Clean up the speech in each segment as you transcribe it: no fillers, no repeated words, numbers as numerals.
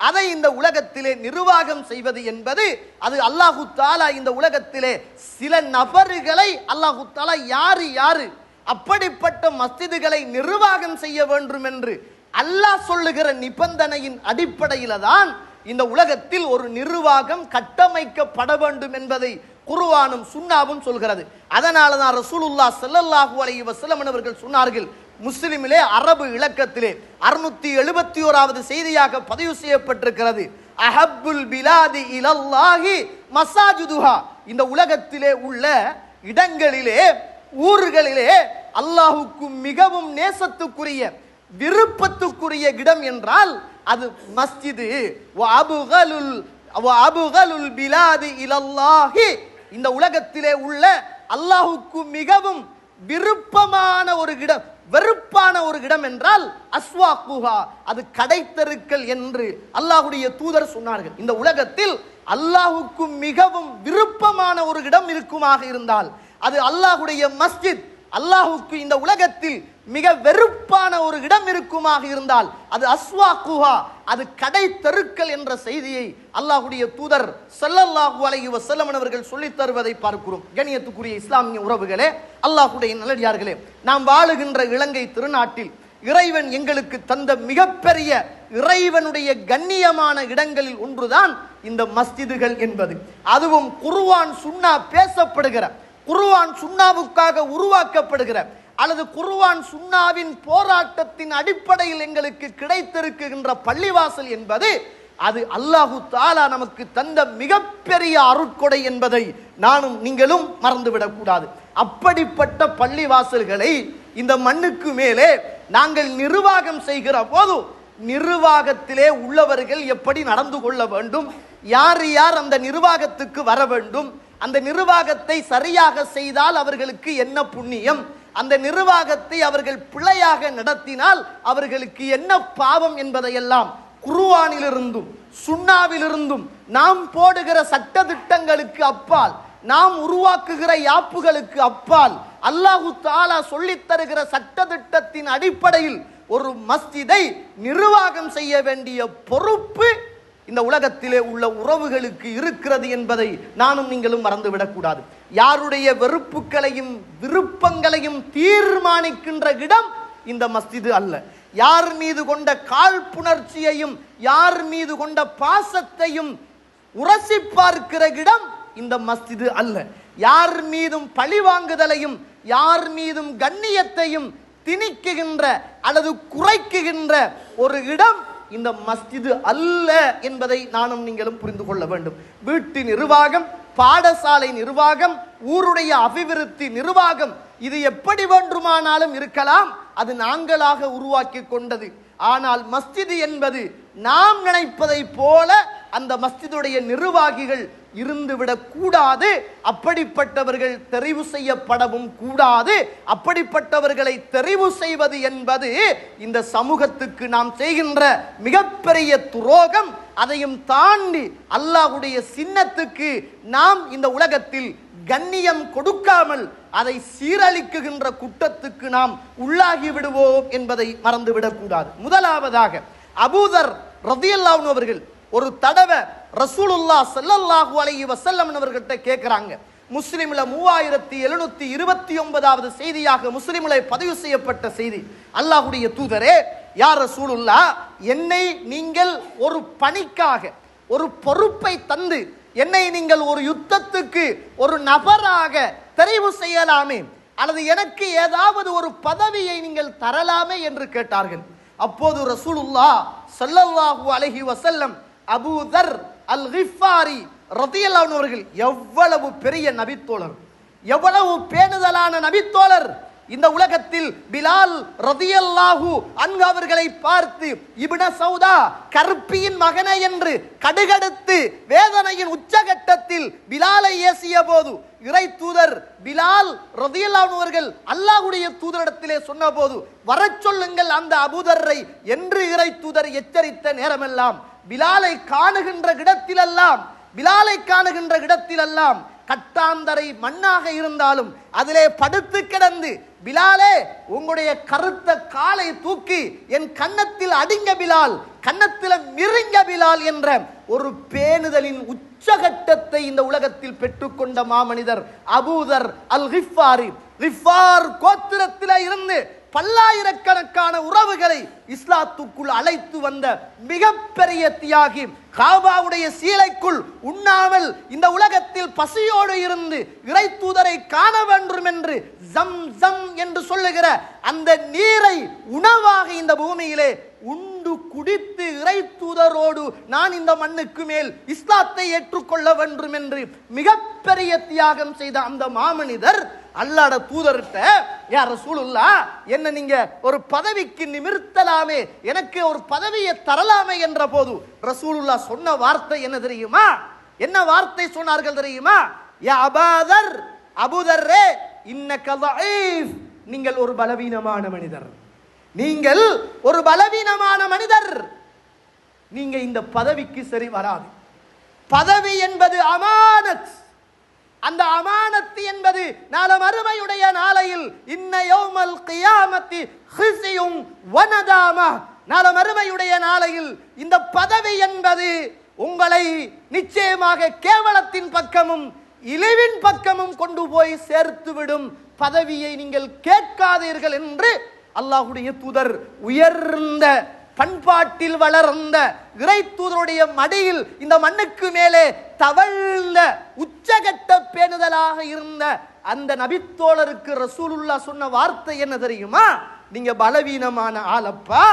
அதை இந்த உலகத்திலே நிர்வாகம் செய்வது என்பது அது அல்லாஹு தஆலா இந்த உலகத்திலே சில நபர்களை அல்லாஹு தஆலா யாரு அப்படிப்பட்ட மஸ்ஜிதுகளை நிர்வாகம் செய்ய வேண்டும் என்று அல்லாஹ் சொல்லுகிற நிபந்தனையின் அடிப்படையில தான் இந்த உலகத்தில் ஒரு நிர்வாகம் கட்டமைக்கப்பட வேண்டும் என்பதை குர்ஆனும் சுன்னாவும் சொல்கிறது. அதனால தான் ரசூலுல்லாஹ் ஸல்லல்லாஹு அலைஹி வஸல்லம் அவர்கள் சொன்னார்கள், முஸ்லிமிலே அரபு இலக்கத்திலே 671வது செய்தியாக பதிவு செய்யப்பட்டிருக்கிறது, அஹப்புல் பிலாதி இலல்லாஹி மசாஜிதுஹா. இந்த உலகத்திலே உள்ள இடங்களிலே ஊர்களிலே அல்லாஹ்வுக்கு மிகவும் நேசத்துக்குரிய விருப்பத்துக்குரிய இடம் என்றால் அது மஸ்ஜிது. வஅபுகலுல் பிலாதி இலல்லாஹி, இந்த உலகத்திலே உள்ள அல்லாஹ்வுக்கு மிகவும் விருப்பமான ஒரு இடம், வெறுப்பான ஒரு இடம் என்றால் அஸ்வாக்குஹா, அது கடைத்தெருக்கள் என்று அல்லாஹ்வுடைய தூதர் சொன்னார்கள். இந்த உலகத்தில் அல்லாஹ்வுக்கு மிகவும் விருப்பமான ஒரு இடம் இருக்குமாக இருந்தால் அது அல்லாஹ்வுடைய மஸ்ஜித். அல்லாஹ்வுக்கு இந்த உலகத்தில் மிக வெறுப்பான ஒரு இடம் இருக்குமாக இருந்தால் அது அஸ்வாக்குஹா, அது கடை தெருக்கள் என்ற செய்தியை அல்லாஹ்வுடைய தூதர் ஸல்லல்லாஹு அலைஹி வஸல்லம் அவர்கள் சொல்லித் தருவதை பார்க்கிறோம். கண்ணியத்துக்குரிய இஸ்லாமிய உறவுகளே, அல்லாஹ்வுடைய நல்லடியார்களே, நாம் வாழுகின்ற இலங்கை திருநாட்டில் இறைவன் எங்களுக்கு தந்த மிகப்பெரிய இறைவனுடைய கண்ணியமான இடங்களில் ஒன்றுதான் இந்த மஸ்ஜிதுகள் என்பது. அதுவும் குர்ஆன் சுன்னா பேசப்படுகிற, குர்ஆன் சுன்னாவுக்காக உருவாக்கப்படுகிற அல்லது குர்ஆன் சுன்னாவின் போராட்டத்தின் அடிப்படையில் எங்களுக்கு கிடைத்திருக்கின்ற பள்ளிவாசல் என்பது அது அல்லாஹு தஆலா நமக்கு தந்த மிகப்பெரிய அருட்கொடை என்பதை நானும் நீங்களும் மறந்துவிடக் கூடாது. அப்படிப்பட்ட பள்ளிவாசல்களை இந்த மண்ணுக்கு மேலே நாங்கள் நிர்வாகம் செய்கிற போது நிர்வாகத்திலே உள்ளவர்கள் எப்படி நடந்து கொள்ள வேண்டும், யார் யார் அந்த நிர்வாகத்துக்கு வர வேண்டும், அந்த நிர்வாகத்தை சரியாக செய்தால் அவர்களுக்கு என்ன புண்ணியம், அந்த நிர்வாகத்தை அவர்கள் பிழையாக நடத்தினால் அவர்களுக்கு என்ன பாவம் என்பதையெல்லாம் குர்ஆனிலிருந்தும் சுன்னாவிலிருந்தும் நாம் போடுகிற சட்ட திட்டங்களுக்கு அப்பால், நாம் உருவாக்குகிற யாப்புகளுக்கு அப்பால் அல்லாஹு தஆலா சொல்லித் தருகிற சட்ட திட்டத்தின் அடிப்படையில் ஒரு மஸ்ஜிதை நிர்வாகம் செய்ய வேண்டிய பொறுப்பு இந்த உலகத்திலே உள்ள உறவுகளுக்கு இருக்கிறது என்பதை நானும் நீங்களும் மறந்துவிடக்கூடாது. யாருடைய வெறுப்புகளையும் விருப்பங்களையும் தீர்மானிக்கின்ற இடம் இந்த மஸ்ஜிது அல்ல. யார் மீது கொண்ட காழ்ப்புணர்ச்சியையும் யார் மீது கொண்ட பாசத்தையும் உரசி பார்க்கிற இடம் இந்த மஸ்ஜிது அல்ல. யார் மீதும் பழிவாங்குதலையும் யார் மீதும் கண்ணியத்தையும் திணிக்குகின்ற அல்லது குறைக்குகின்ற ஒரு இடம் இந்த மஸ்ஜிது அல்ல என்பதை நானும் நீங்களும் புரிந்து கொள்ள வேண்டும். வீட்டு நிர்வாகம், பாடசாலை நிர்வாகம், ஊருடைய அபிவிருத்தி நிர்வாகம், இது எப்படி வேண்டுமானாலும் இருக்கலாம், அது நாங்களாக உருவாக்கி கொண்டது. ஆனால் மஸ்ஜிது என்பது நாம் நினைப்பதை போல அந்த மஸ்ஜிதுடைய நிர்வாகிகள் இருந்துவிடக் கூடாது. அப்படிப்பட்டவர்கள் தெரிவு செய்யப்படவும் கூடாது. அப்படிப்பட்டவர்களை தெரிவு செய்வது என்பது இந்த சமூகத்துக்கு நாம் செய்கின்ற மிகப்பெரிய துரோகம். அதையும் தாண்டி அல்லாஹ்வுடைய சின்னத்துக்கு நாம் இந்த உலகத்தில் கண்ணியம் கொடுக்காமல் அதை சீரழிக்குகின்ற குற்றத்துக்கு நாம் உள்ளாகி விடுவோம் என்பதை மறந்துவிடக் கூடாது. முதலாவதாக அபூதர் ரலியல்லாஹு அன்ஹு அவர்கள் ஒரு தடவை ரசூலுல்லாஹ் ஸல்லல்லாஹு அலைஹி வஸல்லம் அவர்கிட்ட கேட்கிறாங்க. முஸ்லிம்ல 3729வது செய்தியாக முஸ்லிம்ல பதிவு செய்யப்பட்ட செய்தி. அல்லாஹ்வுடைய தூதரே, யா ரசூலுல்லாஹ், என்னை நீங்கள் ஒரு பணிக்காக ஒரு பொறுப்பை தந்து என்னை நீங்கள் ஒரு யுத்தத்துக்கு ஒரு நபராக தெரிவு செய்யலாமே, அல்லது எனக்கு ஏதாவது ஒரு பதவியை நீங்கள் தரலாமே என்று கேட்டார்கள். அப்போது ரசூலுல்லாஹ் ஸல்லல்லாஹு அலைஹி வஸல்லம் அபூதர் அல் கிஃபாரி ரலியல்லாஹு அன்ஹு அவர்கள் எவ்வளவு பெரிய நபித்தோழர், எவ்வளவு பேணுதலான நபித்தோழர். இந்த உலகத்தில் பிலால் ரலியல்லாஹு அன்ஹு அவர்களை பார்த்து இப்ன சௌதா, கருப்பியின் மகனே என்று கடுகடுத்து வேதனையின் உச்சகட்டத்தில் பிலாலை ஏசிய போது இறை தூதர் பிலால் ரலியல்லாஹு அன்ஹு அவர்கள் அல்லாஹ்வுடைய தூதரிடத்திலே சொன்னபோது வரச் சொல்லுங்கள் அந்த அபூதரை என்று இறை தூதர் எச்சரித்த நேரமெல்லாம் பிலாலை காணுகின்ற இடத்திலெல்லாம் கட்டாந்தரை மண்ணாக இருந்தாலும் அதிலே படுத்து கிடந்து, பிலாலே, உங்களுடைய கருத்த காலை தூக்கி என் கன்னத்தில் அடிங்க பிலால், கன்னத்தில் மிருங்க பிலால் இத்திதால் என்ற ஒரு பேணுதலின் உச்சகட்டத்தை இந்த உலகத்தில் பெற்றுக்கொண்ட மாமனிதர் அபூதர் அல் கிஃபாரி. கிஃபார் கோத்திரத்திலே இருந்து பல்லாயிரக்கணக்கான உறவுகளை இஸ்லாத்துக்குள் அழைத்து வந்த மிகப்பெரிய தியாகி. காபாவுடைய சீலைக்குள் உண்ணாமல் இந்த உலகத்தில் பசியோடு இருந்து இறை தூதரை காண வேண்டும் என்று ஜம் ஜம் என்று சொல்லுகிற அந்த நீரை உணவாக இந்த பூமியிலே உண்டு குடித்து இறை தூதரோடு நான் இந்த மண்ணுக்கு மேல் இஸ்லாத்தை ஏற்றுக்கொள்ள வேண்டும் என்று மிகப்பெரிய தியாகம் செய்த அந்த மாமனிதர் அல்லாஹ்ட தூதர்கிட்ட, யா ரசூலுல்லாஹ், என்ன நீங்க ஒரு பதவிக்கு நிமிர்த்தலாமே, எனக்கு ஒரு பதவியை தரலாமே என்ற போது ரசூலுல்லாஹ் சொன்ன வார்த்தை என்ன தெரியுமா? என்ன வார்த்தை சொன்னார்கள் தெரியுமா? யா அபூதர், அபூதர்ரே, இன்னக தஈஃப், நீங்கள் ஒரு பலவீனமான மனிதர், நீங்கள் ஒரு பலவீனமான மனிதர், நீங்க இந்த பதவிக்கு சரி வராது. பதவி என்பது அமானத். அந்த அமானத்து என்பது நாளை மறுமையுடைய நாளையில் இன்ன யௌமல் கியாமத்தி ஹிஸியும் வனதாமா, நாளை மறுமையுடைய நாளையில் இந்த பதவி என்பது உங்களை நிச்சயமாக கேவலத்தின் பக்கமும் இழிவின் பக்கமும் கொண்டு போய் சேர்த்துவிடும். பதவியை நீங்கள் கேட்காதீர்கள் என்று அல்லாஹ்வுடைய தூதர் உயர்ந்த பண்பாட்டில் வளர்ந்த இறை தூதருடைய மடியில் இந்த மண்ணுக்கு மேலே தவழ்ந்த உச்சகட்ட பேணுதலாக இருந்த அந்த நபித்தோழருக்கு ரசூலுல்லாஹ் சொன்ன வார்த்தை என்ன தெரியுமா? நீங்க பலவீனமான ஆளப்பா,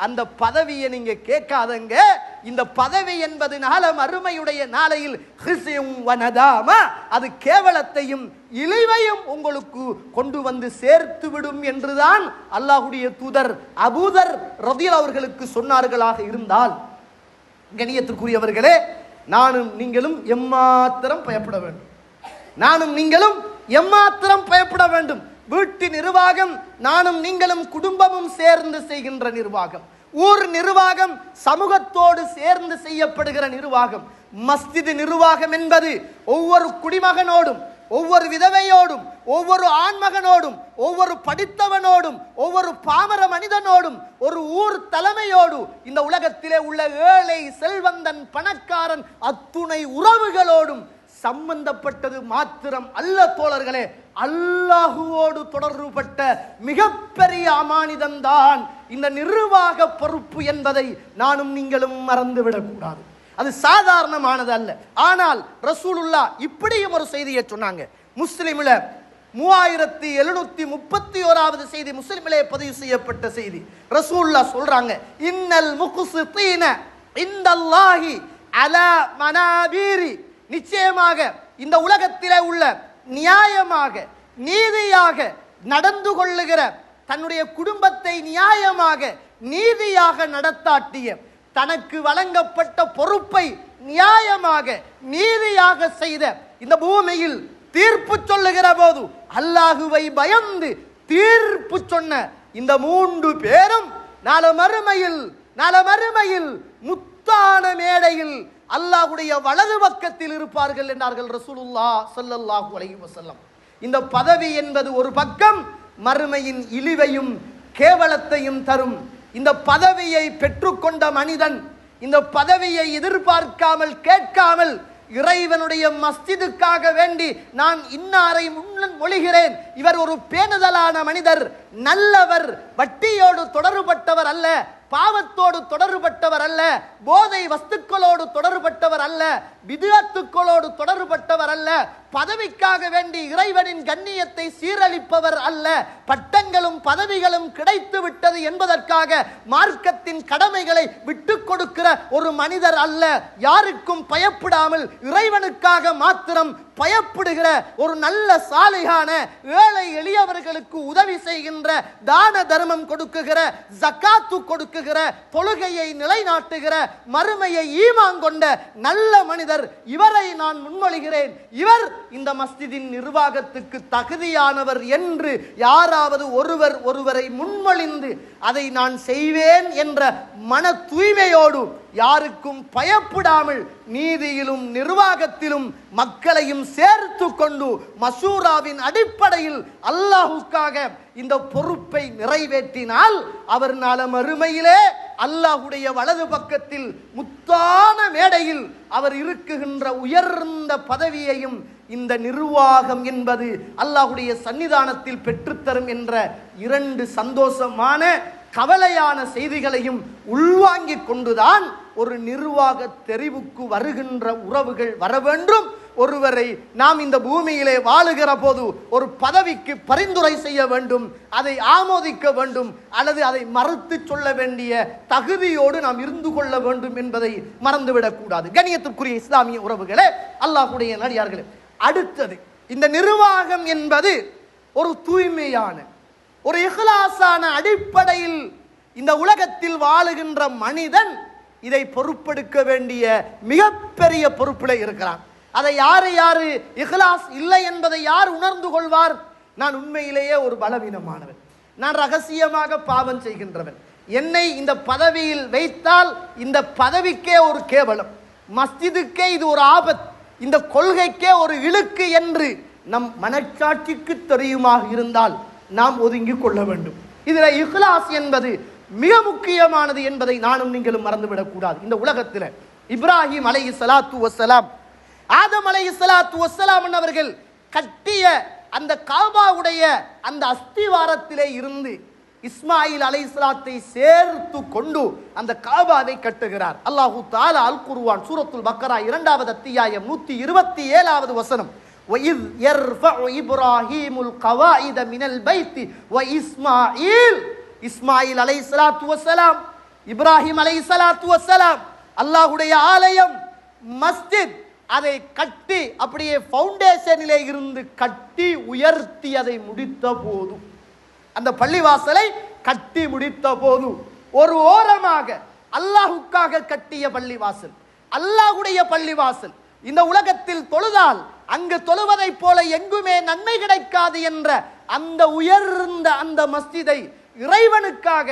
அந்த பதவியை நீங்க கேட்காதங்க. இந்த பதவி என்பது நாளை மறுமையுடைய நாளையில் ஹிஸியும் வனதாமா, அது கேவலத்தையும் இழிவையும் உங்களுக்கு கொண்டு வந்து சேர்த்து விடும் என்றுதான் அல்லாஹ்வுடைய தூதர் அபூதர் ரலியல்லாஹு அவர்களுக்கு சொன்னார்களாக இருந்தால், கண்ணியத்திற்குரியவர்களே, நானும் நீங்களும் எம்மாத்திரம் பயப்பட வேண்டும். நானும் நீங்களும் எம்மாத்திரம் பயப்பட வேண்டும். வீட்டு நிர்வாகம் நானும் நீங்களும் குடும்பமும் சேர்ந்து செய்கின்ற நிர்வாகம், ஊர் நிர்வாகம் சமூகத்தோடு சேர்ந்து செய்யப்படுகிற நிர்வாகம், மஸ்ஜித் நிர்வாகம் என்பது ஒவ்வொரு குடிமகனோடும், ஒவ்வொரு விதவையோடும், ஒவ்வொரு ஆண்மகனோடும், ஒவ்வொரு படித்தவனோடும், ஒவ்வொரு பாமர மனிதனோடும், ஒரு ஊர் தலைமையோடு, இந்த உலகத்திலே உள்ள ஏழை செல்வந்தன் பணக்காரன் அத்துணை உறவுகளோடும் சம்பந்தப்பட்டது மாத்திரம் அல்ல தோழர்களே, அல்லாஹுவோடு தொடர்புபட்ட மிகப்பெரிய அமானிதம் தான் இந்த நிர்வாக பொறுப்பு என்பதை நானும் நீங்களும் மறந்துவிடக் கூடாது. அது சாதாரணமானது அல்ல. ஆனால் ரசூலுல்லாஹ் இப்படியும் ஒரு செய்தியை சொன்னாங்க. முஸ்லிம்ல 3731வது செய்தி, முஸ்லிமிலே பதிவு செய்யப்பட்ட செய்தி. ரசூலுல்லாஹ் சொல்றாங்க, இன்னல் முக்ஸிதீன இன்தல்லாஹி அலா மனாபீரி, நிச்சயமாக இந்த உலகத்திலே உள்ள நியாயமாக நீதியாக நடந்து கொள்ளுகிற, தன்னுடைய குடும்பத்தை நியாயமாக நீதியாக நடத்தாட்டிய, தனக்கு வழங்கப்பட்ட பொறுப்பை நியாயமாக நீதியாக செய்த, இந்த பூமியில் தீர்ப்பு சொல்லுகிற போது அல்லாஹுவை பயந்து தீர்ப்பு சொன்ன இந்த 3 பேரும் நாளை மறுமையில் முத்தான மேடையில் அல்லாஹ்வுடைய வலது பக்கத்தில் இருப்பார்கள் என்றார்கள் ரசூலுல்லாஹ் ஸல்லல்லாஹு அலைஹி வஸல்லம். இந்த பதவி என்பது ஒரு பக்கம் மறுமையின் இழிவையும் கேவலத்தையும் தரும். இந்த பதவியை பெற்றுக்கொண்ட மனிதன் இந்த பதவியை எதிர்பார்க்காமல் கேட்காமல் இறைவனுடைய மஸ்ஜிதுக்காக வேண்டி நான் இன்னாரை மொழிகிறேன், இவர் ஒரு பேணுதலான மனிதர், நல்லவர், வட்டியோடு தொடர்பட்டவர் அல்ல, பாவத்தோடு தொடர்பட்டவர் அல்ல, போதை வஸ்துக்களோடு தொடர்பட்டவர் அல்ல, பிதுஅத்துக்களோடு தொடர்பட்டவர் அல்ல, பதவிக்காக வேண்டி இறைவனின் கண்ணியத்தை சீரழிப்பவர் அல்ல, பட்டங்களும் பதவிகளும் கிடைத்து விட்டது என்பதற்காக மார்க்கத்தின் கடமைகளை விட்டு கொடுக்கிற ஒரு மனிதர் அல்ல, யாருக்கும் பயப்படாமல் இறைவனுக்காக மாத்திரம் பயப்படுகிற ஒரு நல்ல சாலிகான ஏழை எளியவர்களுக்கு உதவி செய்கின்ற, தான தர்மம் கொடுக்குகிற, ஜகாத்து கொடுக்குகிற, தொழுகையை நிலைநாட்டுகிற, மறுமையை ஈமான் கொண்ட நல்ல மனிதர், இவரை நான் முன்மொழிகிறேன், இவர் இந்த மஸ்ஜிதின் நிர்வாகத்துக்கு தகுதியானவர் என்று யாராவது ஒருவரை முன்மொழிந்து அதை நான் செய்வேன் என்ற மன தூய்மையோடு யாருக்கும் பயப்படாமல் நீதியிலும் நிர்வாகத்திலும் மக்களையும் சேர்த்து கொண்டு மசூராவின் அடிப்படையில் அல்லாஹுக்காக இந்த பொறுப்பை நிறைவேற்றினால் அவர் நாளை மறுமையிலே அல்லாஹ்வுடைய வலது பக்கத்தில் முத்தான வேளையில் அவர் இருக்குகின்ற உயர்ந்த பதவியையும் இந்த நிர்வாகம் என்பது அல்லாஹ்வுடைய சன்னிதானத்தில் பெற்றுத்தரும் என்ற இரண்டு சந்தோஷமான கவலையான செய்திகளையும் உள்வாங்கிக் கொண்டுதான் ஒரு நிர்வாக தெரிவுக்கு வருகின்ற உறவுகள் வர வேண்டும். ஒருவரை நாம் இந்த பூமியிலே வாழுகிற போது ஒரு பதவிக்கு பரிந்துரை செய்ய வேண்டும், அதை ஆமோதிக்க வேண்டும், அல்லது அதை மறுத்து சொல்ல வேண்டிய தகுதியோடு நாம் இருந்து கொள்ள வேண்டும் என்பதை மறந்துவிடக் கூடாது. கண்ணியத்திற்குரிய இஸ்லாமிய உறவுகளே, அல்லாஹ்வுடைய நடிகார்களே, அடுத்தது இந்த நிர்வாகம் என்பது ஒரு தூய்மையான ஒரு இஹ்லாஸான அடிப்படையில் இந்த உலகத்தில் வாழுகின்ற மனிதன் இதை பொறுப்பெடுக்க வேண்டிய மிகப்பெரிய பொறுப்பில் இருக்கிறான். அதை யாரு இஹ்லாஸ் இல்லை என்பதை யார் உணர்ந்து கொள்வார்? நான் உண்மையிலேயே ஒரு பலவீனமானவன், நான் ரகசியமாக பாவம் செய்கின்றவன், என்னை இந்த பதவியில் வைத்தால் இந்த பதவிக்கே ஒரு கேவலம், மஸ்ஜிதுக்கே இது ஒரு ஆபத், இந்த கொள்கைக்கே ஒரு இழுக்கு என்று நம் மனச்சாட்சிக்கு தெரியுமாக இருந்தால் நாம் ஒதுங்கிக் கொள்ள வேண்டும். இதில் இஹ்லாஸ் என்பது மிக முக்கியமானது என்பதை நானும் நீங்களும் மறந்துவிடக் கூடாது. இந்த உலகத்தில் இப்ராஹிம் அலைஹிஸ்ஸலாத்து வஸ்ஸலாம், ஆதம் அலைஹிஸ்ஸலாத்து வஸ்ஸலாம் அவர்கள் கட்டிய அந்த காபாவுடைய அந்த அஸ்திவாரத்திலே இருந்து இஸ்மாயில் அலைஹிஸ்ஸலாத்தை சேர்த்து கொண்டு அந்த காபாவை கட்டுகிறார். அல்லாஹு தஆலா அல் குர்ஆன் சூரத்துல் பக்கரா 2வது அத்தியாயம் 127வது வசனம், وَإِذْ يَرْفَعُ إِبْرَاهِيمُ الْقَوَاعِدَ مِنَ الْبَيْتِ وَإِسْمَاعِيلُ இஸ்மாயில் அலைஹிஸ்ஸலாத்து வஸ்ஸலாம், இப்ராஹிம் அலைஹிஸ்ஸலாத்து வஸ்ஸலாம் அல்லாஹ்வுடைய ஆலயம் மஸ்ஜித் அதை கட்டி அப்படியே ஃபவுண்டேஷனிலே இருந்து கட்டி உயர்த்தி அதை முடித்த போது, அந்த பள்ளிவாசலை கட்டி முடித்த போது ஒரு ஓரமாக அல்லாஹ்வுக்காக கட்டிய பள்ளிவாசல், அல்லாஹ்வுடைய பள்ளிவாசல், இந்த உலகத்தில் தொழுதால் அங்கு தொழுவதைப் போல எங்குமே நன்மை கிடைக்காது என்ற அந்த உயர்ந்த அந்த மஸ்ஜிதை இறைவனுக்காக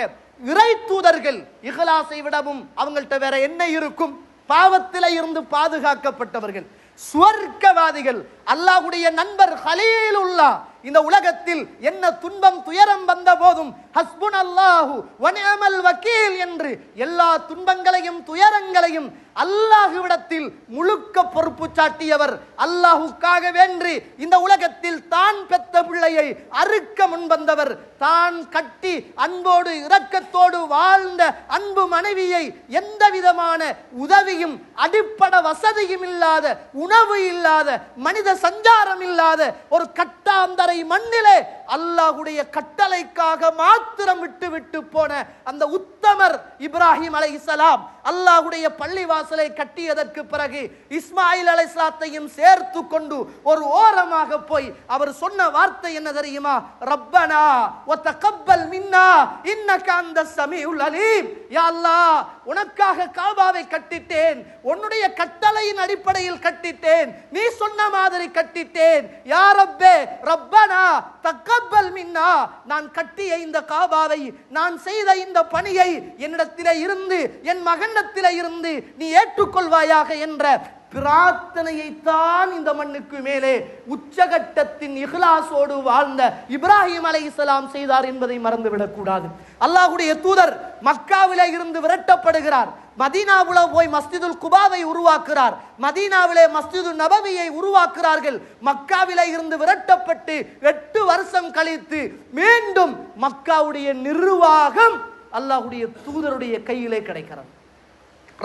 இறை தூதர்கள் இஹ்லாஸை விடவும் அவங்கள்ட்ட வேற என்ன இருக்கும்? பாவத்தில இருந்து பாதுகாக்கப்பட்டவர்கள், சுவர்க்கவாதிகள், அல்லாஹ்வுடைய நண்பர் கலீலுல்லாஹ். இந்த உலகத்தில் என்ன துன்பம் துயரம் வந்த போதும் ஹஸ்புனல்லாஹு வ நிஅமல் வக்கீல் என்று எல்லா துன்பங்களையும் துயரங்களையும் அல்லாஹ்விடத்தில் முழுக்க பொறுப்பு சாட்டியவர். அல்லாஹ்வுக்காக வேண்டி இந்த உலகத்தில் தான் பெத்த பிள்ளையை அறுக்க முன்வந்தவர், தான் கட்டி அன்போடு இரக்கத்தோடு வாழ்ந்த அன்பு மனைவியை எந்த விதமான உதவியும் அடிப்படை வசதியும் இல்லாத, உணவு இல்லாத, மனித சஞ்சாரம் இல்லாத ஒரு கட்டாந்தரை மண்ணிலே அல்லாஹ்வுடைய கட்டளைக்காக மாத்திரம் விட்டு போன அந்த உத்தமர் இப்ராஹிம் அலைஹிஸ்ஸலாம் அல்லாஹ்வுடைய பள்ளிவாசலை கட்டியதற்கு பிறகு இஸ்மாயில் அலைஹிஸ்ஸலாத்தையும் சேர்த்து கொண்டு ஒரு ஓரமாக போய் அவர் சொன்ன வார்த்தை என்ன தெரியுமா? ரப்பனா வ தகப்பல் மின்னா இன்னக அந்தஸ் ஸமீஉல் அலீம். யா அல்லாஹ், உனக்காக காபாவை கட்டிட்டேன், உன்னுடைய கட்டளையின் அடிப்படையில் கட்டிட்டேன், நீ சொன்ன மாதிரி கட்டிட்டேன். யா ரப்பே ரப்பனா தகப்பல் மின்னா, நான் கட்டிய இந்த காபாவை, நான் செய்த இந்த பணியை என்னிடத்திலே இருந்து, என் மகனிடத்திலே இருந்து நீ ஏற்றுக்கொள்வாயாக என்ற பிரார்த்தனையை தான் இந்த மண்ணுக்கு மேலே உச்சகட்டத்தின் இஹ்லாஸோடு வாழ்ந்த இப்ராஹிம் அலைஹிஸ்ஸலாம் செய்தார் என்பதை மறந்துவிடக் கூடாது. அல்லாஹ்வுடைய தூதர் மக்காவிலே இருந்து விரட்டப்படுகிறார், மதீனாவுல போய் மஸ்ஜிதுல் குபாவை உருவாக்குறார், மதீனாவிலே மஸ்ஜிது நபவியை உருவாக்குறார்கள். மக்காவிலே இருந்து விரட்டப்பட்டு 8 வருஷம் கழித்து மீண்டும் மக்காவுடைய நிர்வாகம் அல்லாஹ்வுடைய தூதருடைய கையிலே கிடைக்கிறது,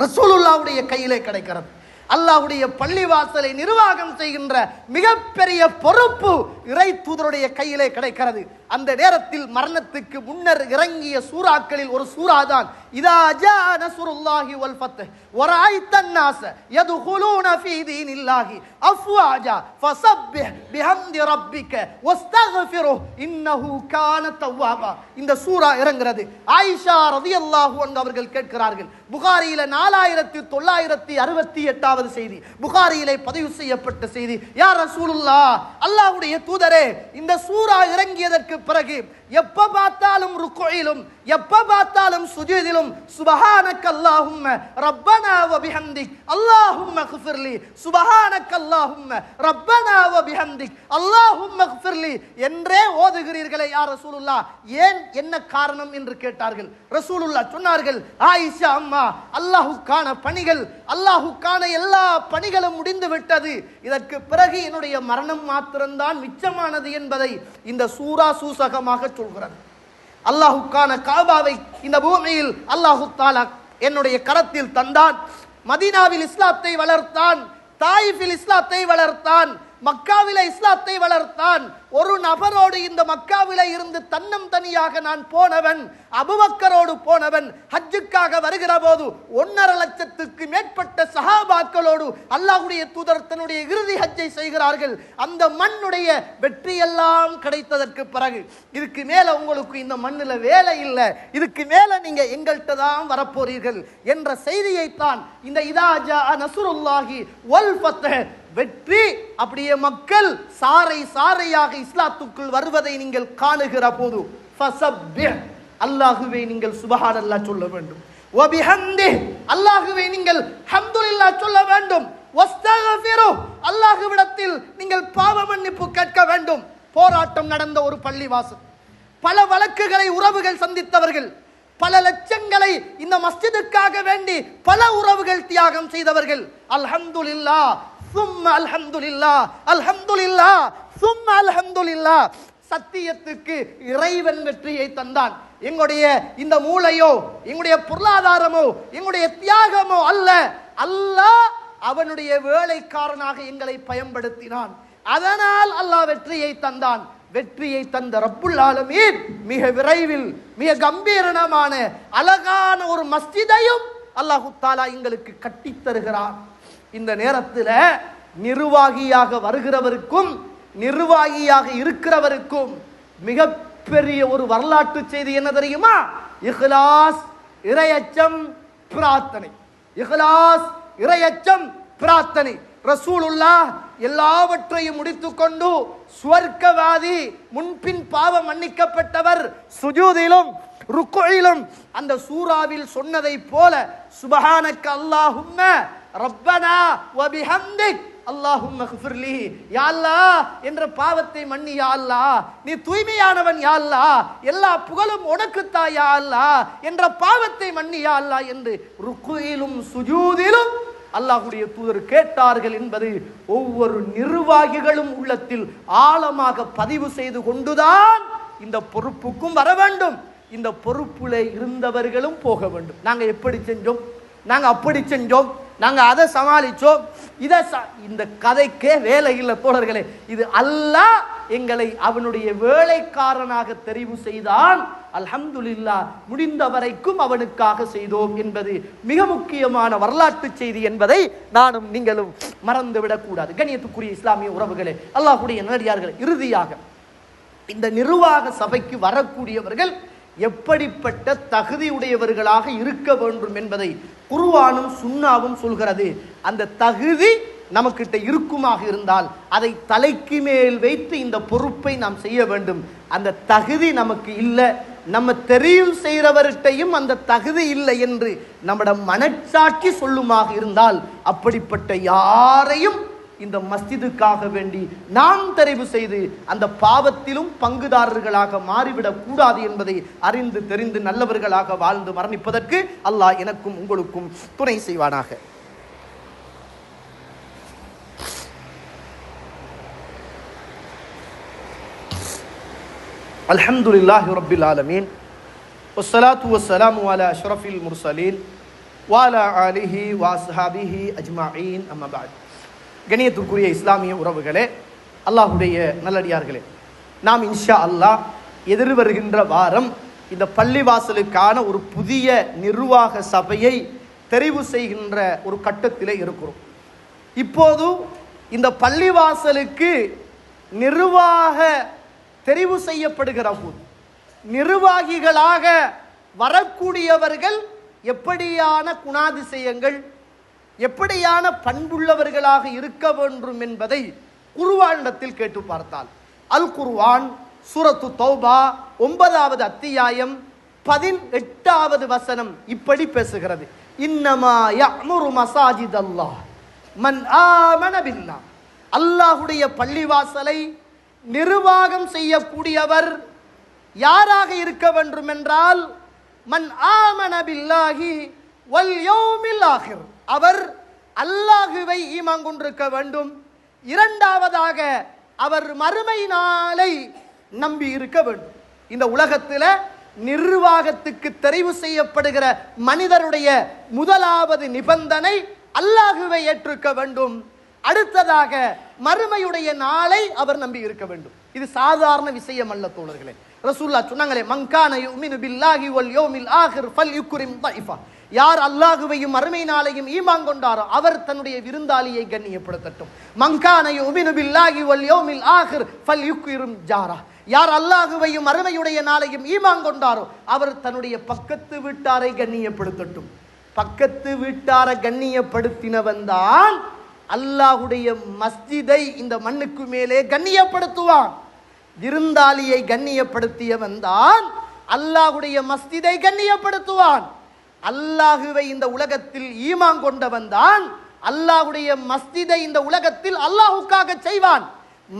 ரசூலுல்லாஹ்வுடைய கையிலே கிடைக்கிறது. அல்லாஹ்வுடைய பள்ளிவாசலை நிர்வாகம் செய்கின்ற மிகப்பெரிய பொறுப்பு இறை தூதருடைய கையிலே கிடைக்கிறது. அந்த நேரத்தில் மரணத்துக்கு முன்னர் இறங்கிய சூறாக்களில் ஒரு சூரா தான் இதா ஜா நஸ்ருல்லாஹி வல் ஃபத்ஹ் வராய்தன் நாஸ யதுகுலூன ஃபீ தீனில்லாஹி அஃப்வாஜா ஃபஸப்பிஹ் பிஹம்தி ரப்பிக வஸ்தக்ஃபிருஹ் இன்னஹு கான தவ்வாபா. இந்த சூரா இறங்குகிறது. ஆயிஷா ரலியல்லாஹு அன்ஹா அவர்கள் கேட்கிறார்கள், புகாரியில 4968வது செய்தி, புகாரியிலே பதிவு செய்யப்பட்ட செய்தி, யா ரசூலுல்லாஹ், அல்லாஹ்வுடைய தூதரே, இந்த சூரா இறங்கியதற்கு பிறகு எப்ப பார்த்தாலும் ருக்குயிலும் எப்ப பார்த்தாலும் சுஜூதிலும் சுப்ஹானக அல்லாஹும்ம ரப்பனா வ பிஹம்திக் அல்லாஹும்ம ஃபிர்லி சுப்ஹானக அல்லாஹும்ம ரப்பனா வ பிஹம்திக் அல்லாஹும்ம ஃபிர்லி என்றே ஓதுகிறீர்களே யா ரசூலுல்லாஹ், ஏன் என்ன காரணம் என்று கேட்டார்கள். ரசூலுல்லாஹ் சொன்னார்கள், ஆயிஷா அம்மா, அல்லாஹ்வுக்கான பணிகள், அல்லாஹ்வுக்கான எல்லா பணிகளும் முடிந்து விட்டது, இதற்கு பிறகு என்னுடைய மரணம் மாத்திரம்தான் மிச்சமானது என்பதை இந்த சூரா சூசகமாக சொல்கிறது. அல்லாஹ்வுக்கான காபாவை இந்த பூமியில் அல்லாஹு தஆலா என்னுடைய கரத்தில் தந்தான். மதீனாவில் இஸ்லாத்தை வளர்த்தான், தாயிஃபில் இஸ்லாத்தை வளர்த்தான், மக்காவில இஸ்லாத்தை வளர்த்தான். ஒரு நபரோடு இந்த மக்காவில இருந்து தன்னம் தனியாக நான் போனவன், அபூபக்கரோடு போனவன். ஹஜ்ஜுக்காக வருகிற போது 1.5 லட்சத்துக்கு மேற்பட்ட சஹாபாக்களோடு அல்லாஹ்வுடைய தூதர் தன்னுடைய இறுதி ஹஜ்ஜை செய்கிறார்கள். அந்த மண்ணுடைய வெற்றியெல்லாம் கிடைத்ததற்கு பிறகு இதுக்கு மேல உங்களுக்கு இந்த மண்ணில் வேலை இல்லை, இதுக்கு மேல நீங்க எங்கள்கிட்ட தான் வரப்போறீர்கள் என்ற செய்தியைத்தான் இந்த இதா ஜா நஸ்ருல்லாஹி வல் ஃபத்ஹ், வெற்றி, அப்படியே மக்கள் சாறை சாறையாக இஸ்லாத்துக்குள் வருவதை நீங்கள் காணுகிற போது ஃபஸப்பிஹ், அல்லாஹ்வை நீங்கள் சுப்ஹானல்லாஹ் சொல்ல வேண்டும். வபிஹம்தி, அல்லாஹ்வை நீங்கள் ஹம்துலில்லாஹ் சொல்ல வேண்டும். வஸ்தக்ஃபிரு, அல்லாஹ்விடத்தில் நீங்கள் பாவ மன்னிப்பு கேட்க வேண்டும். போராட்டம் நடந்த ஒரு பள்ளிவாசல், பல வழக்குகளை உறவுகள் சந்தித்தவர்கள், பல லட்சங்களை இந்த மஸ்ஜிதுக்காக வேண்டி பல உறவுகள் தியாகம் செய்தவர்கள். அல்ஹம்துலில்லாஹ் சும்ம அல்ஹம்துலில்லாஹ், அல்ஹம்துலில்லாஹ் சும்ம அல்ஹம்துலில்லாஹ். சத்தியத்துக்கு இறைவன் வெற்றியை தந்தான். எங்களுடைய இந்த மூளையோ, எங்களுடைய பொருளாதாரமோ, எங்களுடைய தியாகமோ அல்ல, அல்லாஹ் அவனுடைய வேலைக்காரனாக எங்களை பயன்படுத்தினான். அதனால் அல்லாஹ் வெற்றியை தந்தான். வெற்றியை தந்த ரப்புல் ஆலமீன் மிக விரைவில் மிக கம்பீரமான அழகான ஒரு மஸ்ஜிதையும் அல்லாஹு தஆலா எங்களுக்கு கட்டித் தருகிறான். இந்த நேரத்தில் நிர்வாகியாக வருகிறவருக்கும் நிர்வாகியாக இருக்கிறவருக்கும் மிகப்பெரிய ஒரு வரலாற்று செய்தி என்ன தெரியுமா? இஹ்லாஸ், இறையச்சம், பிரார்த்தனை. இஹ்லாஸ், இறையச்சம், பிரார்த்தனை. ரசூலுல்லாஹ் எல்லாவற்றையும் முடித்துக்கொண்டு சுவர்க்கவாதி, முன்பின் பாவம் மன்னிக்கப்பட்டவர், சுஜூதிலும் ருக்குயிலும் அந்த சூராவில் சொன்னதை போல சுப்ஹானக அல்லாஹும்ம ரப்பனா வ பிஹம்திக் அல்லாஹும்ம ஃபிர்லி, யா அல்லாஹ் என்ற பாவத்தை மன்னி யா அல்லாஹ், நீ தூய்மையானவன் யா அல்லாஹ், எல்லா புகழும் உனக்குத்தான் யா அல்லாஹ் என்ற பாவத்தை மன்னி யா அல்லாஹ் என்று ருக்குயிலும் சுஜூதிலும் அல்லாஹ்வுடைய தூதர் கேட்டார்கள் என்பது ஒவ்வொரு நிர்வாகிகளும் உள்ளத்தில் ஆழமாக பதிவு செய்து கொண்டுதான் இந்த பொறுப்புக்கும் வர வேண்டும். இந்த பொறுப்புல இருந்தவர்களும் போக வேண்டும். நாங்க எப்படி செஞ்சோம், நாங்க அப்படி செஞ்சோம், நாங்க அதை சமாளிச்சோம், இந்த கதைக்கே வேலை இல்லை தோழர்களே. இது அல்லாஹ் எங்களை அவனுடைய வேலைக்காரனாக தெரிவு செய்தான். அல்ஹம்துலில்லாஹ், முடிந்த வரைக்கும் அவனுக்காக செய்தோம் என்பது மிக முக்கியமான வரலாற்று செய்தி என்பதை நானும் நீங்களும் மறந்துவிடக் கூடாது. கண்ணியத்துக்குரிய இஸ்லாமிய உறவுகளே, அல்லாஹ்வுடைய நல்லடியார்களே, இறுதியாக இந்த நிர்வாக சபைக்கு வரக்கூடியவர்கள் எப்படிப்பட்ட தகுதியுடையவர்களாக இருக்க வேண்டும் என்பதை குர்ஆனும் சுன்னாவும் சொல்கிறது. அந்த தகுதி நமக்கிட்ட இருக்குமாக இருந்தால் அதை தலைக்கு மேல் வைத்து இந்த பொறுப்பை நாம் செய்ய வேண்டும். அந்த தகுதி நமக்கு இல்லை, நம்ம தெரியும் செய்கிறவர்கிட்டையும் அந்த தகுதி இல்லை என்று நம்முடைய மனச்சாட்சி சொல்லுமாக இருந்தால் அப்படிப்பட்ட யாரையும் இந்த மஸ்ஜிதுக்காக வேண்டி நாம் தெரிவு செய்து அந்த பாவத்திலும் பங்குதாரர்களாக மாறிவிடக் கூடாது என்பதை அறிந்து தெரிந்து நல்லவர்களாக வாழ்ந்து மரணிப்பதற்கு அல்லாஹ் எனக்கும் உங்களுக்கும் துணை செய்வானாக. அல்ஹம்துலில்லாஹி ரப்பில் ஆலமீன் வஸ்ஸலாத்து வஸ்ஸலாமு அலா அஷ்ரஃபில் முர்ஸலீன் வ அலா ஆலிஹி வ அஸ்ஹாபிஹி அஜ்மஈன். அம்மா பஅத். கண்ணியத்துக்குரிய இஸ்லாமிய உறவுகளே, அல்லாஹ்வுடைய நல்லடியார்களே, நாம் இன்ஷா அல்லாஹ் எதிர்வருகின்ற வாரம் இந்த பள்ளிவாசலுக்கான ஒரு புதிய நிர்வாக சபையை தெரிவு செய்கின்ற ஒரு கட்டத்திலே இருக்கிறோம். இப்போது இந்த பள்ளிவாசலுக்கு நிர்வாக தெரிவு செய்யப்படுகிற போது நிர்வாகிகளாக வரக்கூடியவர்கள் எப்படியான குணாதிசயங்கள், எப்படியான பண்புள்ளவர்களாக இருக்க வேண்டும் என்பதை குர்ஆனிடத்தில் கேட்டு பார்த்தால், அல் குர்ஆன் சூரத்து தௌபா 9வது அத்தியாயம் 18வது வசனம் இப்படி பேசுகிறது. இன்னமா யஅமுரு மசாஜிதல்லாஹ் மன் ஆமன பில்லாஹ். அல்லாஹ்வுடைய பள்ளிவாசலை நிர்வாகம் செய்யக்கூடியவர் யாராக இருக்க வேண்டும் என்றால், மன் ஆமன பில்லாஹி வல் யௌமில் ஆகிர், அவர் அல்லாஹுவை ஈமான் கொண்டிருக்க வேண்டும். இரண்டாவதாக அவர் மறுமை நாளை நம்பி இருக்க வேண்டும். இந்த உலகத்தில் நிர்வாகத்துக்கு தெரிவு செய்யப்படுகிற மனிதருடைய முதலாவது நிபந்தனை அல்லாஹுவை ஏற்றுக்க வேண்டும். அடுத்ததாக மறுமையுடைய நாளை அவர் நம்பி இருக்க வேண்டும். இது சாதாரண விஷயம் அல்ல தோழர்களே. ரசூலுல்லாஹ் சொன்னாங்களே, மங்கான யுமினு பில்லாஹி வல் யௌமில் ஆகிர் ஃபல்யுக்ரிம் தைஃபா. யார் அல்லாஹுவையும் மறுமை நாளையும் ஈமான் கொண்டாரோ அவர் தன்னுடைய விருந்தாளியை கண்ணியப்படுத்தட்டும். மங்கான யுமினு பில்லாஹி வல் யௌமில் ஆகிர் ஃபல்யுக்ரிம் ஜாரா. யார் அல்லாஹுவையும் மறுமையுடைய நாளையும் ஈமான் கொண்டாரோ அவர் தன்னுடைய பக்கத்து வீட்டாரை கண்ணியப்படுத்தட்டும். பக்கத்து வீட்டாரை கண்ணியப்படுத்தினவன் தான் அல்லாஹுடைய மஸ்ஜிதை இந்த மண்ணுக்கு மேலே கண்ணியப்படுத்துவான். விருந்தாளியை கண்ணியப்படுத்தியவன் தான் அல்லாஹுடைய மஸ்ஜிதை கண்ணியப்படுத்துவான். அல்லாஹுவை இந்த உலகத்தில் ஈமான் கொண்டவன் தான் அல்லாஹுடைய மஸ்ஜிதை இந்த உலகத்தில் அல்லாஹுக்காக செய்வான்.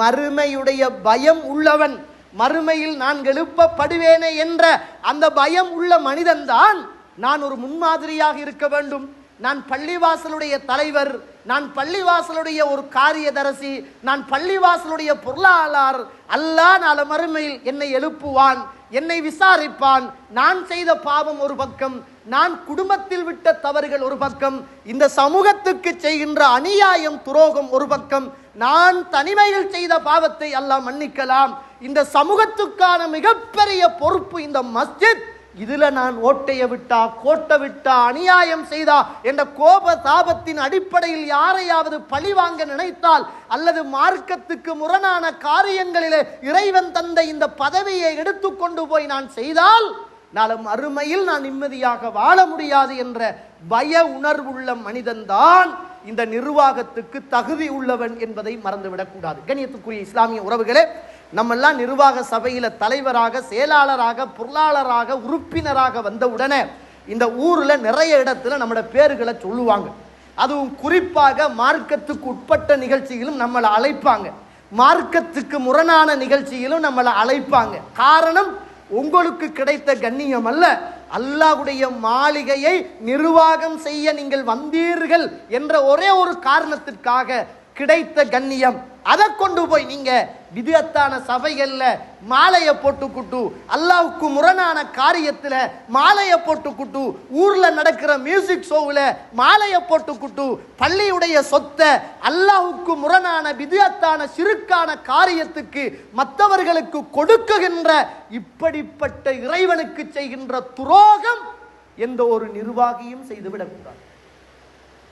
மறுமையுடைய பயம் உள்ளவன், மறுமையில் நான் எழுப்பப்படுவேனே என்ற அந்த பயம் உள்ள மனிதன் தான் நான் ஒரு முன்மாதிரியாக இருக்க வேண்டும், நான் பள்ளிவாசலுடைய தலைவர், நான் பள்ளிவாசலுடைய ஒரு காரியதரிசி, நான் பள்ளிவாசலுடைய பொருளாளர், அல்லாஹ் நாள மறுமையில் என்னை எழுப்புவான், என்னை விசாரிப்பான். நான் செய்த பாவம் ஒரு பக்கம், நான் குடும்பத்தில் விட்ட தவறுகள் ஒரு பக்கம், இந்த சமூகத்துக்கு செய்கின்ற அநியாயம் துரோகம் ஒரு பக்கம், நான் தனிமையில் செய்த பாவத்தை அல்லாஹ் மன்னிக்கலாம். இந்த சமூகத்துக்கான மிகப்பெரிய பொறுப்பு இந்த மஸ்ஜித். இதுல நான் ஓட்டைய விட்டா, கோட்டை விட்டா, அநியாயம் செய்தா என்ற கோப தாபத்தின் அடிப்படையில் யாரையாவது பழிவாங்க நினைத்தால், அல்லது மார்க்கத்துக்கு முரணான காரியங்களிலே இறைவன் தந்த இந்த பதவியை எடுத்துக்கொண்டு போய் நான் செய்தால் நாளும் அருமையில் நான் நிம்மதியாக வாழ முடியாது என்ற பய உணர்வுள்ள மனிதன்தான் இந்த நிர்வாகத்துக்கு தகுதி உள்ளவன் என்பதை மறந்துவிடக்கூடாது. கண்ணியத்துக்குரிய இஸ்லாமிய உறவுகளே, நம்மெல்லாம் நிர்வாக சபையில தலைவராக, செயலாளராக, பொருளாளராக, உறுப்பினராக வந்தவுடனே இந்த ஊர்ல நிறைய இடத்துல நம்மளோட பேர்களை சொல்லுவாங்க. அதுவும் குறிப்பாக மார்க்கத்துக்கு உட்பட்ட நிகழ்ச்சியிலும் நம்மளை அழைப்பாங்க, மார்க்கத்துக்கு முரணான நிகழ்ச்சியிலும் நம்மளை அழைப்பாங்க. காரணம், உங்களுக்கு கிடைத்த கண்ணியம் அல்ல, அல்லாஹ்வுடைய மாளிகையை நிர்வாகம் செய்ய நீங்கள் வந்தீர்கள் என்ற ஒரே ஒரு காரணத்திற்காக கிடைத்த கண்ணியம். அதை கொண்டு போய் நீங்க விதத்தான சபைகள்ல மாலையை போட்டுக்குட்டு, அல்லாஹ்வுக்கு முரணான காரியத்துல மாலையை போட்டுக்குட்டு, ஊர்ல நடக்கிற மியூசிக் ஷோவில் மாலையை போட்டுக்குட்டு, பள்ளியுடைய சொத்தை அல்லாஹ்வுக்கு முரணான விதத்தான சிறுக்கான காரியத்துக்கு மற்றவர்களுக்கு கொடுக்குகின்ற இப்படிப்பட்ட இறைவனுக்கு செய்கின்ற துரோகம் எந்த ஒரு நிர்வாகியும் செய்துவிடக்கூடாது,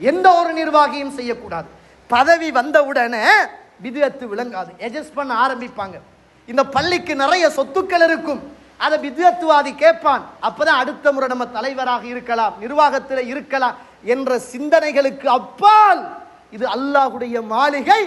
எந்த ஒரு நிர்வாகியும் செய்யக்கூடாது. பதவி வந்தவுடனே பித்அத்து விளங்காது, எஜஸ்ட் பண்ண ஆரம்பிப்பாங்க. இந்த பள்ளிக்கு நிறைய சொத்துக்கள் இருக்கும், அதை பித்அத்துவாதி கேட்பான். அப்பதான் அடுத்த முறை நம்ம தலைவராக இருக்கலாம், நிர்வாகத்தில் இருக்கலாம் என்ற சிந்தனைகளுக்கு அப்பால் இது அல்லாஹ்வுடைய மாளிகை,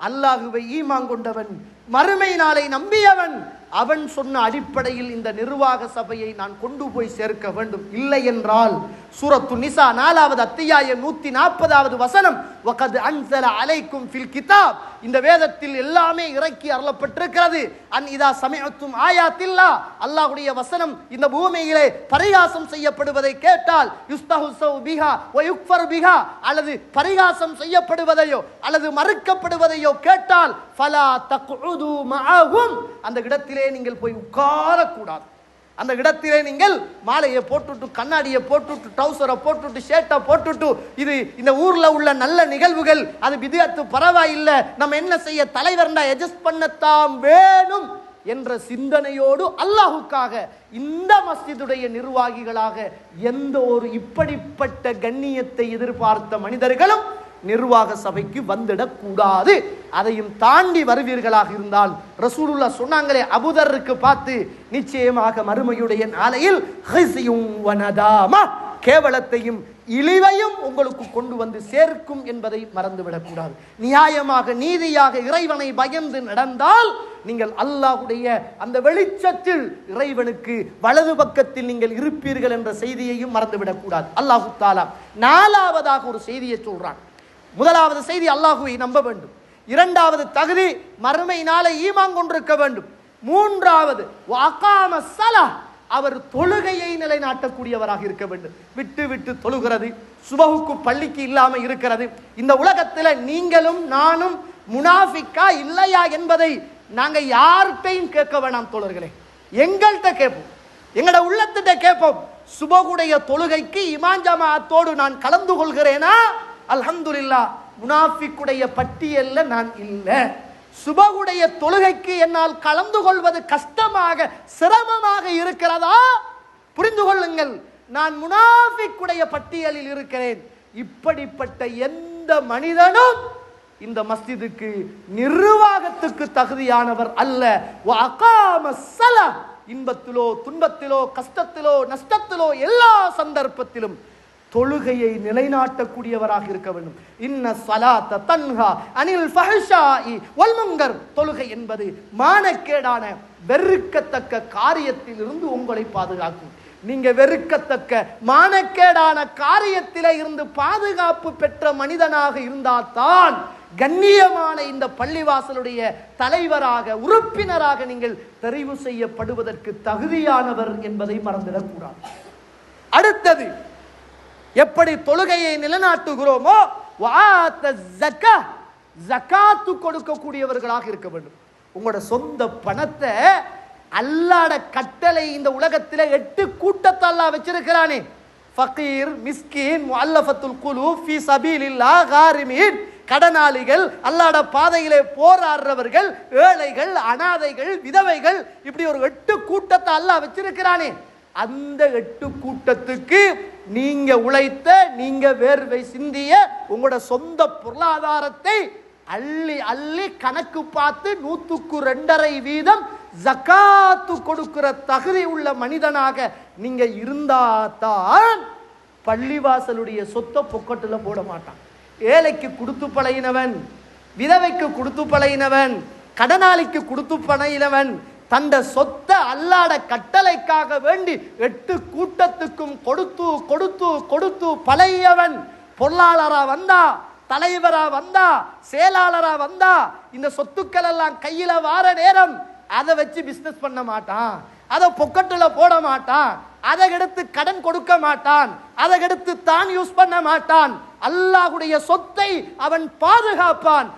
அல்லாஹுவை ஈமான் கொண்டவன், மறுமை நாளை நம்பியவன், அவன் சொன்ன அடிப்படையில் இந்த நிர்வாக சபையை நான் கொண்டு போய் சேர்க்க வேண்டும். இல்லை என்றால் சூரத்து நிசா 4வது அத்தியாயம் 140வது வசனம், வகத் அன்ஸல அலைக்கும் ஃபில் கிதாப், இந்த வேதத்தில் எல்லாமே இறக்கி அருளப்பட்டிருக்கிறது. அன் இதா சமிஅத்தும் ஆயாத்தில்லாஹ், அல்லாஹ்வுடைய வசனம் இந்த பூமியிலே பரிகாசம் செய்யப்படுவதை கேட்டால், யுஸ்தஹுஸு பிஹா வ யுக்ஃபர் பிஹா, அல்லது பரிகாசம் செய்யப்படுவதையோ அல்லது மறுக்கப்படுவதையோ கேட்டால், ஃபலா தக்உது மஅஹும், அந்த இடத்திலே நீங்கள் போய் உட்காரக்கூடாது. அந்த இடத்திலே நீங்கள் மாலையை போட்டுட்டு, கண்ணாடியை போட்டுட்டு, டவுசரை போட்டுட்டு, ஷர்ட்டை போட்டுட்டு, இது இந்த ஊர்ல உள்ள நல்ல நிகழ்வுகள், அது பித்அத்து பரவாயில்லை, நம்ம என்ன செய்ய, தலைவர்னா அட்ஜஸ்ட் பண்ணத்தான் வேணும் என்ற சிந்தனையோடு அல்லாஹுக்காக இந்த மஸ்ஜிதுடைய நிர்வாகிகளாக எந்த ஒரு இப்படிப்பட்ட கண்ணியத்தை எதிர்பார்த்த மனிதர்களும் நிர்வாக சபைக்கு வந்துடக்கூடாது. அதையும் தாண்டி வருவீர்களாக இருந்தால், ரசூலுல்லாஹ் சொன்னாங்களே அபூதருக்கு பார்த்து, நிச்சயமாக மறுமையுடைய நாளையில் ஹிஸ்யும் வ நதாமா, கேவலத்தையும் இழிவையும் உங்களுக்கு கொண்டு வந்து சேர்க்கும் என்பதை மறந்துவிடக்கூடாது. நியாயமாக நீதியாக இறைவனை பயந்து நடந்தால் நீங்கள் அல்லாஹ்வுடைய அந்த வெளிச்சத்தில் இறைவனுக்கு வலது பக்கத்தில் நீங்கள் இருப்பீர்கள் என்ற செய்தியையும் மறந்துவிடக்கூடாது. அல்லாஹு தஆலா நாலாவதாக ஒரு செய்தியை சொல்றான். முதலாவது செய்தி அல்லாஹுவை நம்ப வேண்டும். இரண்டாவது தகுதி மறுமை நாளை ஈமான் கொண்டிருக்க வேண்டும். மூன்றாவது வஅகாம ஸலாஹ், அவர் தொழுகையை நிலைநாட்டக்கூடியவராக இருக்க வேண்டும். விட்டு விட்டு தொழுகிறது, சுபஹுக்கு பள்ளிக்கு இல்லாம இருக்கிறது. இந்த உலகத்தில் நீங்களும் நானும் முனாஃபிக்கா இல்லையா என்பதை நாங்க யார்கிட்டையும் கேட்க வேணாம் தோழர்களே, எங்கள்கிட்ட கேட்போம், எங்களோட உள்ளத்திட்ட கேட்போம். சுபஹுடைய தொழுகைக்கு இமாம் ஜமாஅத்தோடு நான் கலந்து கொள்கிறேனா? அல்ஹம்துலில்லாஹ், முனாஃபிக்குடைய பட்டியல்ல நான் இல்லை. சுபஹுடைய தொழுகைக்கு என்னால் கலந்து கொள்வது கஷ்டமாக சிரமமாக இருக்கிறதா? புரிந்து கொள்ளுங்கள், நான் முனாஃபிக்குடைய பட்டியலில் இருக்கிறேன். இப்படிப்பட்ட எந்த மனிதனும் இந்த மஸ்ஜிதுக்கு நிர்வாகத்துக்கு தகுதியானவர் அல்ல. வஅகாம ஸலாஹ், இன்பத்திலோ துன்பத்திலோ கஷ்டத்திலோ நஷ்டத்திலோ எல்லா சந்தர்ப்பத்திலும் தொழுகையை நிலைநாட்டக்கூடியவராக இருக்க வேண்டும். இன்ன ஸலாத்த தன்ஹா அனில் ஃபஹ்ஷாஇ வல் முன்கர், தொழுகை என்பது மானக்கேடான வெறுக்கத்தக்க காரியத்தில் இருந்து உங்களை பாதுகாக்கும். நீங்க வெறுக்கத்தக்க மானக்கேடான காரியத்திலே இருந்து பாதுகாப்பு பெற்ற மனிதனாக இருந்தால்தான் கண்ணியமான இந்த பள்ளிவாசலுடைய தலைவராக உறுப்பினராக நீங்கள் தெரிவு செய்யப்படுவதற்கு தகுதியானவர் என்பதை மறந்துடக்கூடாது. அடுத்தது, எப்படி தொழுகையை நிலைநாட்டுகிறோமோ ஜகாத்து கொடுக்கக்கூடியவர்களாக இருக்க வேண்டும். உங்களோட சொந்த பணத்தை அல்லாஹ்வுடைய கட்டளை இந்த உலகத்திலே 8 கூட்டத்தை அல்லாஹ் வச்சிருக்கிறானே, ஃபகீர், மிஸ்கீன், முஅல்லஃபத்துல் குலூப், ஃபீ சபீலில்லாஹ், காரிமீன், கடனாளிகள், அல்லாஹ்வுடைய பாதையிலே போராடுறவர்கள், ஏழைகள், அனாதைகள், விதவைகள், இப்படி ஒரு 8 கூட்டத்தை அல்லாஹ் வச்சிருக்கிறானே. அந்த 8 கூட்டத்துக்கு நீங்க உழைத்த, நீங்க வேர்வை சிந்திய உங்களோட சொந்த பொருளாதாரத்தை அள்ளி அள்ளி கணக்கு பார்த்து 102.5% ஜகாத்து கொடுக்கிற தகுதி உள்ள மனிதனாக நீங்க இருந்தாதான் பள்ளிவாசலுடைய சொத்தை பொக்கட்டில் போட மாட்டான். ஏழைக்கு கொடுத்து பழகினவன், விதவைக்கு கொடுத்து பழகினவன், கடனாளிக்கு கொடுத்து பழகினவன், தந்த சொத்தை அல்லாஹ்வுடைய கட்டளைக்காக வேண்டி 8 கூட்டத்துக்கும் கொடுத்து கொடுத்து கொடுத்து பழையவன் பொருளாளரா வந்தா, தலைவரா வந்தா, செயலாளரா வந்தா, இந்த சொத்துக்கள் எல்லாம் கையில வார நேரம் அதை வச்சு பிசினஸ் பண்ண மாட்டான், அதை பொக்கெட்டுல போட மாட்டான், அதை எடுத்து கடன் கொடுக்க மாட்டான், அதை எடுத்து தான் யூஸ் பண்ண மாட்டான். அல்லாஹ்வுடைய சொத்தை அவன் பாதுகாப்பான்.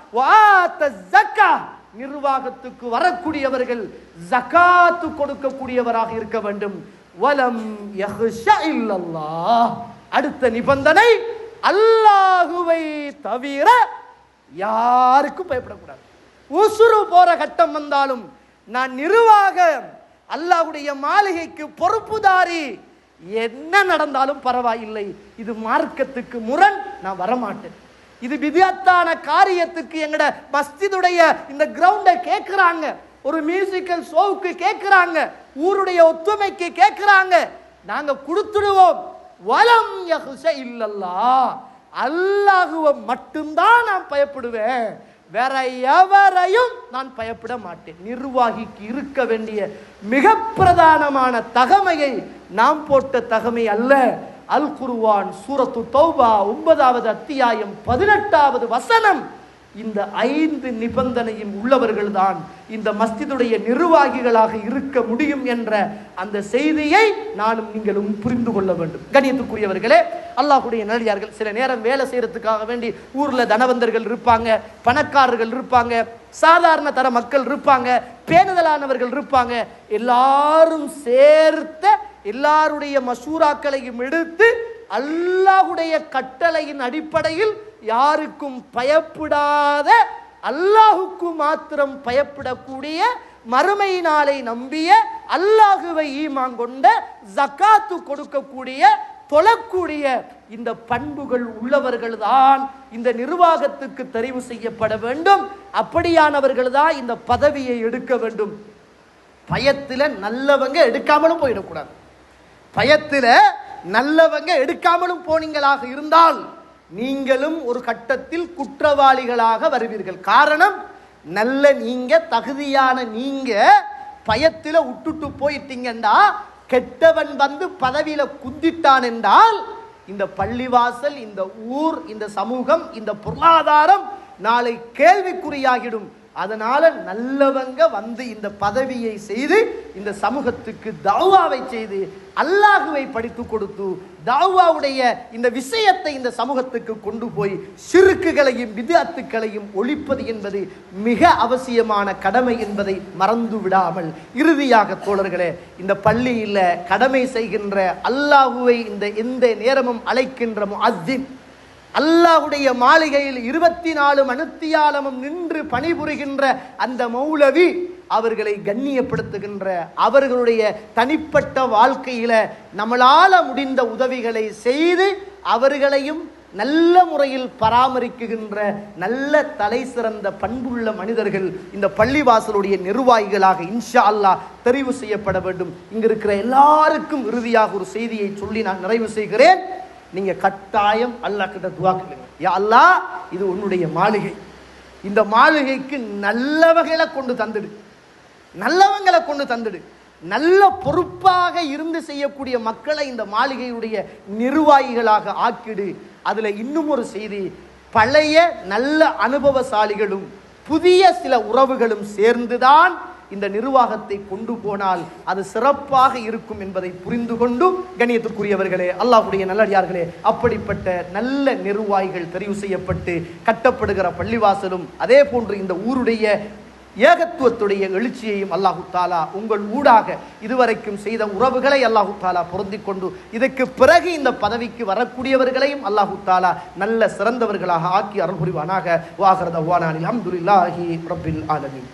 நிர்வாகத்துக்கு வரக்கூடியவர்கள் ஜகாத்து கொடுக்கக்கூடியவராக இருக்க வேண்டும். வலம் யஹ்ஷா இல்லல்லாஹ், அடுத்த நிபந்தனை அல்லாஹுவை தவிர யாருக்கும் பயப்படக்கூடாது. உசுறு போற கட்டம் வந்தாலும் நான் நிர்வாகம், அல்லாஹ்வுடைய மாளிகைக்கு பொறுப்புதாரி, என்ன நடந்தாலும் பரவாயில்லை, இது மார்க்கத்துக்கு முரண், நான் வரமாட்டேன். இது பித்அத்தான காரியத்துக்கு எங்கட மஸ்ஜிதுடைய இந்த கிரவுண்டை கேட்கிறாங்க, ஒரு மியூசிக்கல் ஷோவுக்கு கேட்கிறாங்க, ஊருடைய ஒத்துமைக்கு கேட்கிறாங்க, நாங்க கொடுத்துடுவோம். வலம் யஹ்ஷா இல்லல்லாஹ், அல்லாஹ்வை மட்டும்தான் நான் பயப்படுவேன், வேற எவரையும் நான் பயப்பட மாட்டேன். நிர்வாகிக்கு இருக்க வேண்டிய மிக பிரதானமான தகமையை நாம் போட்ட தகமை அல்ல. அல் குர்ஆன் சூரத்து தௌபா 9வது அத்தியாயம் 18வது வசனம், இந்த 5 நிபந்தனையும் உள்ளவர்கள் தான் இந்த மஸ்ஜிதுடைய நிர்வாகிகளாக இருக்க முடியும் என்ற அந்த செய்தியை நானும் நீங்களும் புரிந்து கொள்ள வேண்டும். கண்ணியத்துக்குரியவர்களே, அல்லாஹ்வுடைய நல்லடியார்கள், சில நேரம் வேலை செய்யறதுக்காக வேண்டி ஊர்ல தனவந்தர்கள் இருப்பாங்க, பணக்காரர்கள் இருப்பாங்க, சாதாரண தர மக்கள் இருப்பாங்க, பேணுதலானவர்கள் இருப்பாங்க. எல்லாரும் சேர்த்த எல்லாருடைய மசூராக்களையும் எடுத்து அல்லாஹ்வுடைய கட்டளையின் அடிப்படையில் யாருக்கும் பயப்படாத, அல்லாஹுக்கு மாத்திரம் பயப்படக்கூடிய, மறுமை நாளை நம்பிய, அல்லாஹுவை ஈமான் கொண்ட, ஜகாத்து கொடுக்கக்கூடிய, தொழக்கூடிய இந்த பண்புகள் உள்ளவர்கள் தான் இந்த நிர்வாகத்துக்கு தெரிவு செய்யப்பட வேண்டும். அப்படியானவர்கள் தான் இந்த பதவியை எடுக்க வேண்டும். பயத்தில் நல்லவங்க எடுக்காமலும் போயிடக்கூடாது. பயத்தில் நல்லவங்க எடுக்காமலும் போனீங்களாக இருந்தால் நீங்களும் ஒரு கட்டத்தில் குற்றவாளிகளாக வருவீர்கள். காரணம், நல்ல நீங்க, தகுதியான நீங்க பயத்தில விட்டுட்டு போயிட்டீங்கன்னா, கெட்டவன் வந்து பதவியில குந்திட்டான் என்றால் இந்த பள்ளிவாசல், இந்த ஊர், இந்த சமூகம், இந்த பொருளாதாரம் நாளை கேள்விக்குறியாகிடும். அதனால நல்லவங்க வந்து இந்த பதவியை செய்து இந்த சமூகத்துக்கு தாவாவை செய்து அல்லாஹுவை படித்து கொடுத்து தாவாவுடைய இந்த விஷயத்தை இந்த சமூகத்துக்கு கொண்டு போய் ஷிர்க்குகளையும் பித்அத்துக்களையும் ஒழிப்பது என்பது மிக அவசியமான கடமை என்பதை மறந்து விடாமல், இறுதியாக தோழர்களே, இந்த பள்ளியில் கடமை செய்கின்ற அல்லாஹுவை இந்த எந்த நேரமும் அழைக்கின்ற முஅஸ்ஸின், அல்லாஹ்வுடைய மாளிகையில் 24 மணித்தியாலமும் நின்று பணிபுரிகின்ற அந்த மௌலவி, அவர்களை கண்ணியப்படுத்துகின்ற, அவர்களுடைய தனிப்பட்ட வாழ்க்கையில நம்மளால முடிந்த உதவிகளை செய்து அவர்களையும் நல்ல முறையில் பராமரிக்குகின்ற நல்ல தலை சிறந்த பண்புள்ள மனிதர்கள் இந்த பள்ளிவாசலுடைய நிர்வாகிகளாக இன்ஷா அல்லாஹ் தெரிவு செய்யப்பட வேண்டும். இங்க இருக்கிற எல்லாருக்கும் இறுதியாக ஒரு செய்தியை சொல்லி நான் நிறைவு செய்கிறேன். நீங்க கட்டாயம் அல்லாஹ் கிட்ட துஆ கேளுங்க. யா அல்லாஹ், இது உன்னுடைய மாளிகை, இந்த மாளிகைக்கு நல்லவங்களை கொண்டு தந்துடு, நல்லவங்களை கொண்டு தந்துடு, நல்ல பொறுப்பாக இருந்து செய்யக்கூடிய மக்களை இந்த மாளிகையுடைய நிர்வாகிகளாக ஆக்கிடு. அதுல இன்னும் ஒரு செய்தி, பழைய நல்ல அனுபவசாலிகளும் புதிய சில உறவுகளும் சேர்ந்துதான் இந்த நிர்வாகத்தை கொண்டு போனால் அது சிறப்பாக இருக்கும் என்பதை புரிந்து கொண்டு, கண்ணியத்திற்குரியவர்களே, அல்லாஹ்வுடைய நல்லடியார்களே, அப்படிப்பட்ட நல்ல நிர்வாகிகள் தெரிவு செய்யப்பட்டு கட்டப்படுகிற பள்ளிவாசலும் அதே போன்று இந்த ஊருடைய ஏகத்துவத்துடைய எழுச்சியையும் அல்லாஹு தாலா உங்கள் ஊடாக இதுவரைக்கும் செய்த உறவுகளை அல்லாஹு தாலா பொருந்திக் கொண்டு இதற்கு பிறகு இந்த பதவிக்கு வரக்கூடியவர்களையும் அல்லாஹு தாலா நல்ல சிறந்தவர்களாக ஆக்கி அருள் புரிவானாக. வாஹிரு தஅவானா அல்ஹம்துலில்லாஹி ரப்பில் ஆலமீன்.